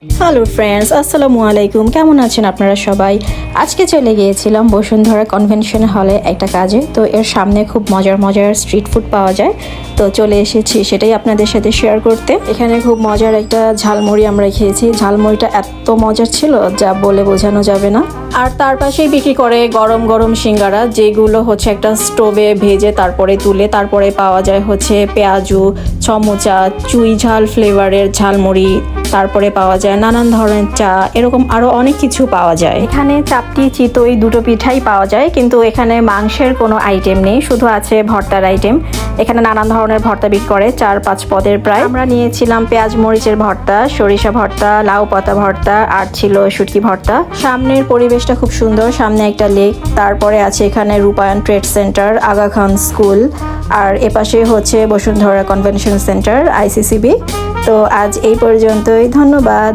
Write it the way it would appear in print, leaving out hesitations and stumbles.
Hello friends, আসসালামু আলাইকুম। কেমন আছেন আপনারা সবাই? আজকে চলে গিয়েছিলাম বসুন্ধরা কনভেনশন হলে একটা কাজে। তো এর সামনে খুব মজার মজার স্ট্রিট ফুড পাওয়া যায়, তো চলে এসেছি সেটাই আপনাদের সাথে শেয়ার করতে। এখানে খুব মজার একটা ঝালমুড়ি আমরা খেয়েছি। ঝালমুড়িটা এত মজার ছিল যা বলে বোঝানো যাবে না। আর তার পাশেই বিক্রি করে গরম গরম সিঙ্গারা, যেগুলো হচ্ছে একটা স্টোভে ভেজে তারপরে তুলে তারপরে পাওয়া যায় হচ্ছে পেঁয়াজু, সমুচা, চুই ঝাল ফ্লেভারের ঝালমুড়ি, তারপরে পাওয়া যায় নানান ধরনের চা, এরকম আরো অনেক কিছু পাওয়া যায়। এখানে চাপটি চিতই দুটো পিঠাই পাওয়া যায়, কিন্তু এখানে মাংসের কোনো আইটেম নেই, শুধু আছে ভর্তার আইটেম। এখানে নানান ধরনের ভর্তা বিক্রি করে, 4-5 পদের প্রায়। আমরা নিয়েছিলাম পেঁয়াজ মরিচের ভর্তা, সরিষা ভর্তা, লাউ পাতা ভর্তা, আর ছিল শুটকি ভর্তা। সামনের পরিবেশটা খুব সুন্দর, সামনে একটা লেক, তারপরে আছে এখানে রূপায়ণ trade centre, Aga Khan school, আর এপাশে হচ্ছে বসুন্ধরা কনভেনশন সেন্টার, আইসিসিবি। তো আজ এই পর্যন্তই, ধন্যবাদ।